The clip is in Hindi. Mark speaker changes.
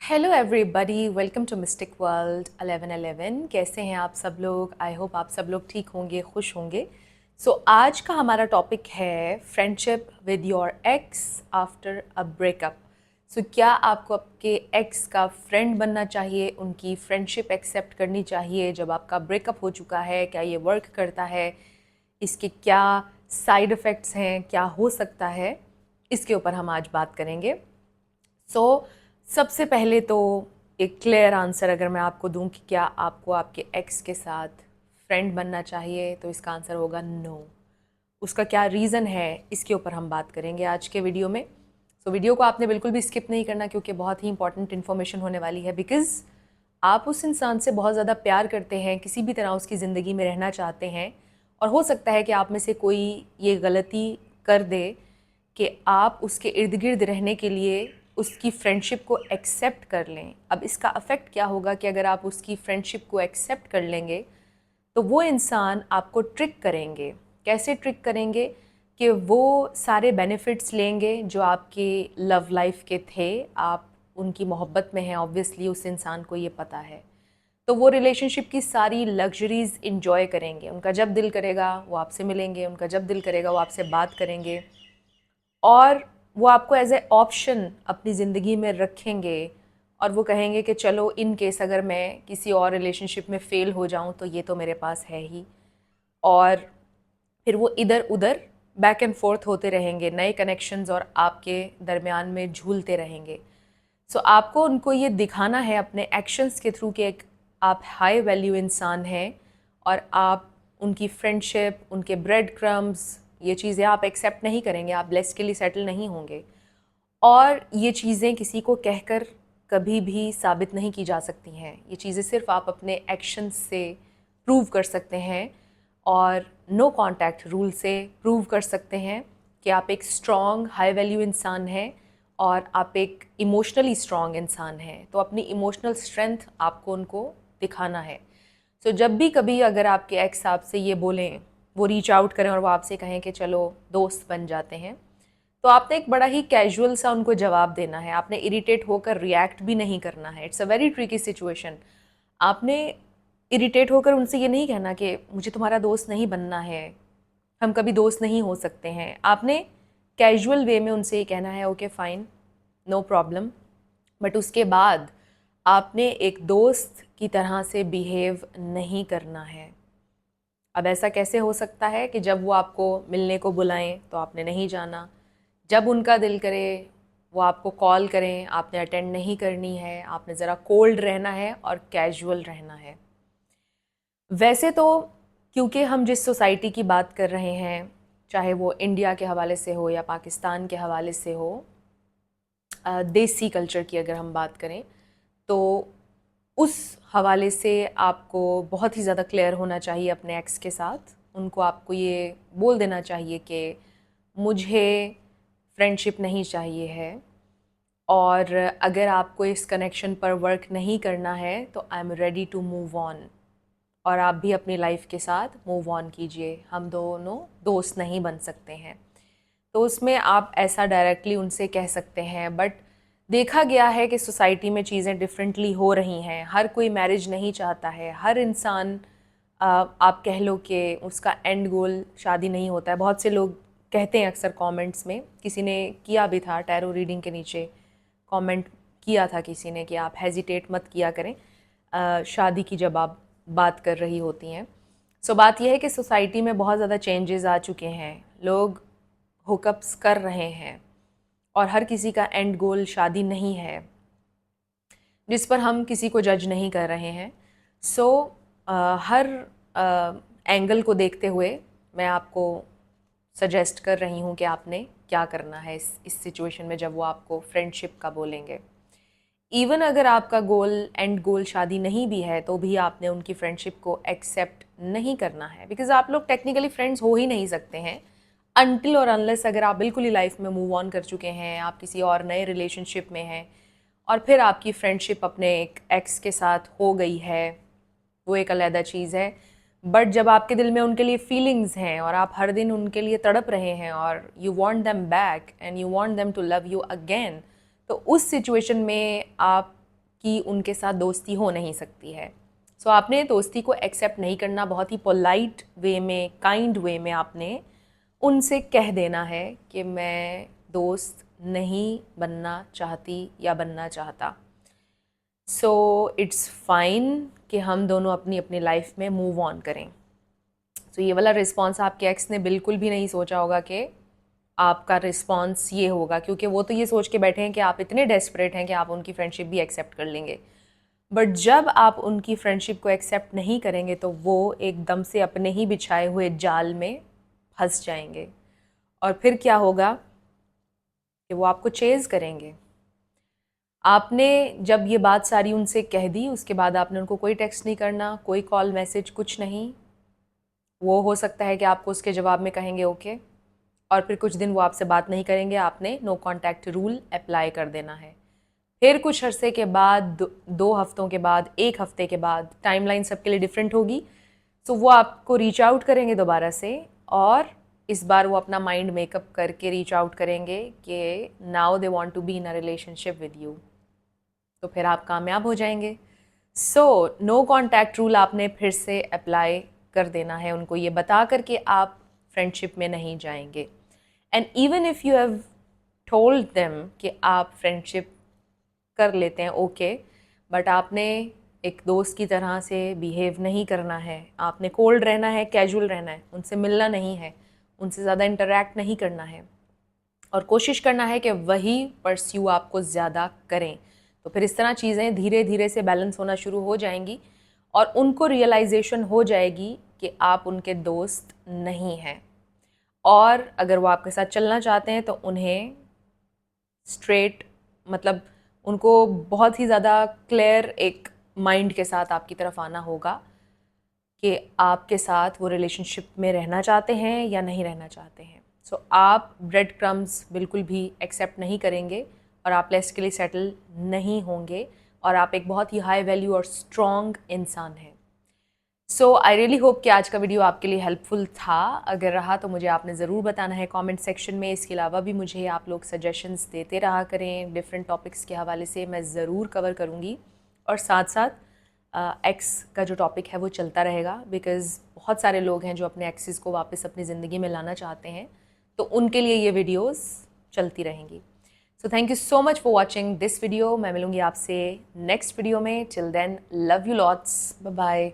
Speaker 1: Hello everybody, welcome to mystic world 1111। कैसे हैं आप सब लोग? आई होप आप सब लोग ठीक होंगे, खुश होंगे। आज का हमारा टॉपिक है friendship with your x after a breakup. क्या आपको आपके एक्स का फ्रेंड बनना चाहिए, उनकी फ्रेंडशिप एक्सेप्ट करनी चाहिए जब आपका ब्रेकअप हो चुका है? क्या ये वर्क करता है? इसके क्या साइड इफ़ेक्ट्स हैं, क्या हो सकता है, इसके ऊपर हम आज बात करेंगे। सबसे पहले तो एक क्लियर आंसर अगर मैं आपको दूं कि क्या आपको आपके एक्स के साथ फ्रेंड बनना चाहिए, तो इसका आंसर होगा नो। उसका क्या रीज़न है, इसके ऊपर हम बात करेंगे आज के वीडियो में। वीडियो को आपने बिल्कुल भी स्किप नहीं करना, क्योंकि बहुत ही इंपॉर्टेंट इन्फॉर्मेशन होने वाली है। बिकॉज़ आप उस इंसान से बहुत ज़्यादा प्यार करते हैं, किसी भी तरह उसकी ज़िंदगी में रहना चाहते हैं, और हो सकता है कि आप में से कोई ये गलती कर दे कि आप उसके इर्द गिर्द रहने के लिए उसकी फ्रेंडशिप को एक्सेप्ट कर लें। अब इसका अफेक्ट क्या होगा कि अगर आप उसकी फ्रेंडशिप को एक्सेप्ट कर लेंगे तो वो इंसान आपको ट्रिक करेंगे। कैसे ट्रिक करेंगे? कि वो सारे बेनिफिट्स लेंगे जो आपके लव लाइफ के थे। आप उनकी मोहब्बत में हैं, ऑब्वियसली उस इंसान को ये पता है। तो वो रिलेशनशिप की सारी लग्जरीज़ इंजॉय करेंगे। उनका जब दिल करेगा वो आपसे मिलेंगे, उनका जब दिल करेगा वो आपसे बात करेंगे, और वो आपको एज ए ऑप्शन अपनी ज़िंदगी में रखेंगे। और वो कहेंगे कि चलो, इन केस अगर मैं किसी और रिलेशनशिप में फ़ेल हो जाऊं तो ये तो मेरे पास है ही। और फिर वो इधर उधर बैक एंड फोर्थ होते रहेंगे, नए कनेक्शंस और आपके दरमियान में झूलते रहेंगे। आपको उनको ये दिखाना है अपने एक्शंस के थ्रू कि एक आप हाई वैल्यू इंसान हैं, और आप उनकी फ्रेंडशिप, उनके ब्रेड क्रम्स, ये चीज़ें आप एक्सेप्ट नहीं करेंगे। आप ब्लेस के लिए सेटल नहीं होंगे। और ये चीज़ें किसी को कहकर कभी भी साबित नहीं की जा सकती हैं। ये चीज़ें सिर्फ आप अपने एक्शंस से प्रूव कर सकते हैं, और नो कांटेक्ट रूल से प्रूव कर सकते हैं कि आप एक स्ट्रॉन्ग हाई वैल्यू इंसान हैं और आप एक इमोशनली स्ट्रॉन्ग इंसान हैं। तो अपनी इमोशनल स्ट्रेंथ आपको उनको दिखाना है। जब भी कभी अगर आपके एक्स आपसे ये बोलें, वो रीच आउट करें और वो आपसे कहें कि चलो दोस्त बन जाते हैं, तो आपने एक बड़ा ही कैजुअल सा उनको जवाब देना है। आपने इरिटेट होकर रिएक्ट भी नहीं करना है। It's a very tricky situation. आपने इरिटेट होकर उनसे ये नहीं कहना कि मुझे तुम्हारा दोस्त नहीं बनना है, हम कभी दोस्त नहीं हो सकते हैं। आपने कैजुअल वे में उनसे ये कहना है, okay fine, no problem. But उसके बाद आपने एक दोस्त की तरह से बिहेव नहीं करना है। अब ऐसा कैसे हो सकता है कि जब वो आपको मिलने को बुलाएं तो आपने नहीं जाना, जब उनका दिल करे वो आपको कॉल करें आपने अटेंड नहीं करनी है, आपने ज़रा कोल्ड रहना है और कैजुअल रहना है। वैसे तो क्योंकि हम जिस सोसाइटी की बात कर रहे हैं, चाहे वो इंडिया के हवाले से हो या पाकिस्तान के हवाले से हो, देसी कल्चर की अगर हम बात करें, तो उस हवाले से आपको बहुत ही ज़्यादा क्लियर होना चाहिए अपने एक्स के साथ। उनको आपको ये बोल देना चाहिए कि मुझे फ्रेंडशिप नहीं चाहिए है, और अगर आपको इस कनेक्शन पर वर्क नहीं करना है तो I am ready to move on. और आप भी अपनी लाइफ के साथ मूव ऑन कीजिए। हम दोनों दोस्त नहीं बन सकते हैं। तो उसमें आप ऐसा डायरेक्टली उनसे कह सकते हैं। बट देखा गया है कि सोसाइटी में चीज़ें डिफरेंटली हो रही हैं। हर कोई मैरिज नहीं चाहता है। हर इंसान, आप कह लो कि उसका एंड गोल शादी नहीं होता है। बहुत से लोग कहते हैं अक्सर कमेंट्स में, किसी ने किया भी था टैरो रीडिंग के नीचे कमेंट किया था किसी ने कि आप हेजिटेट मत किया करें शादी की जब आप बात कर रही होती हैं। बात यह है कि सोसाइटी में बहुत ज़्यादा चेंजेस आ चुके हैं। लोग हुकअप्स कर रहे हैं, और हर किसी का एंड गोल शादी नहीं है, जिस पर हम किसी को जज नहीं कर रहे हैं। हर एंगल को देखते हुए मैं आपको सजेस्ट कर रही हूँ कि आपने क्या करना है इस सिचुएशन में जब वो आपको फ्रेंडशिप का बोलेंगे। इवन अगर आपका गोल एंड गोल शादी नहीं भी है, तो भी आपने उनकी फ्रेंडशिप को एक्सेप्ट नहीं करना है। बिकॉज आप लोग टेक्निकली फ्रेंड्स हो ही नहीं सकते हैं अनटिल और अनलेस अगर आप बिल्कुल ही लाइफ में मूव ऑन कर चुके हैं, आप किसी और नए रिलेशनशिप में हैं, और फिर आपकी फ्रेंडशिप अपने एक एक्स के साथ हो गई है, वो एक अलग चीज़ है। बट जब आपके दिल में उनके लिए फीलिंग्स हैं और आप हर दिन उनके लिए तड़प रहे हैं, और you want them back and you want them to love you again, तो उस सिचुएशन में आप कि उनके साथ दोस्ती हो नहीं सकती है। सो आपने दोस्ती को एक्सेप्ट नहीं करना, बहुत ही पोलाइट वे में, काइंड वे में आपने उनसे कह देना है कि मैं दोस्त नहीं बनना चाहती या बनना चाहता। सो इट्स फाइन कि हम दोनों अपनी अपनी लाइफ में मूव ऑन करें। तो ये वाला रिस्पॉन्स आपके एक्स ने बिल्कुल भी नहीं सोचा होगा कि आपका रिस्पॉन्स ये होगा, क्योंकि वो तो ये सोच के बैठे हैं कि आप इतने डेस्परेट हैं कि आप उनकी फ्रेंडशिप भी एक्सेप्ट कर लेंगे। बट जब आप उनकी फ्रेंडशिप को एक्सेप्ट नहीं करेंगे तो वो एकदम से अपने ही बिछाए हुए जाल में फंस जाएंगे, और फिर क्या होगा कि वो आपको चेज़ करेंगे। आपने जब ये बात सारी उनसे कह दी, उसके बाद आपने उनको कोई टेक्स्ट नहीं करना, कोई कॉल मैसेज, कुछ नहीं। वो हो सकता है कि आपको उसके जवाब में कहेंगे ओके, और फिर कुछ दिन वो आपसे बात नहीं करेंगे। आपने नो कांटेक्ट रूल अप्लाई कर देना है। फिर कुछ अरसे के बाद, 2 हफ्तों के बाद, 1 हफ्ते के बाद, टाइमलाइन सबके लिए डिफरेंट होगी, तो वो आपको रीच आउट करेंगे दोबारा से, और इस बार वो अपना माइंड मेकअप करके रीच आउट करेंगे कि now they want to be in a relationship with you. तो फिर आप कामयाब हो जाएंगे। सो नो कांटेक्ट रूल आपने फिर से अप्लाई कर देना है, उनको ये बता कर कि आप फ्रेंडशिप में नहीं जाएंगे। And even if you have told them कि आप फ्रेंडशिप कर लेते हैं ओके, बट आपने एक दोस्त की तरह से बिहेव नहीं करना है, आपने कोल्ड रहना है, कैजुअल रहना है, उनसे मिलना नहीं है, उनसे ज़्यादा इंटरेक्ट नहीं करना है, और कोशिश करना है कि वही परस्यू आपको ज़्यादा करें। तो फिर इस तरह चीज़ें धीरे धीरे से बैलेंस होना शुरू हो जाएंगी, और उनको रियलाइजेशन हो जाएगी कि आप उनके दोस्त नहीं हैं। और अगर वो आपके साथ चलना चाहते हैं तो उन्हें स्ट्रेट, मतलब उनको बहुत ही ज़्यादा क्लियर एक माइंड के साथ आपकी तरफ आना होगा कि आपके साथ वो रिलेशनशिप में रहना चाहते हैं या नहीं रहना चाहते हैं। सो आप ब्रेड क्रम्स बिल्कुल भी एक्सेप्ट नहीं करेंगे, और आप प्लेस्टिकली सेटल नहीं होंगे, और आप एक बहुत ही हाई वैल्यू और स्ट्रॉन्ग इंसान हैं। सो आई रियली होप कि आज का वीडियो आपके लिए हेल्पफुल था। अगर रहा तो मुझे आपने ज़रूर बताना है कमेंट सेक्शन में। इसके अलावा भी मुझे आप लोग सजेशंस देते रहा करें, डिफरेंट टॉपिक्स के हवाले से मैं ज़रूर कवर करूँगी, और साथ साथ एक्स का जो टॉपिक है वो चलता रहेगा, बिकॉज़ बहुत सारे लोग हैं जो अपने एक्सेस को वापस अपनी ज़िंदगी में लाना चाहते हैं, तो उनके लिए ये वीडियोज़ चलती रहेंगी। So thank you so much for watching this video. मैं मिलूँगी आपसे नेक्स्ट वीडियो में। Till then, love you lots, bye bye.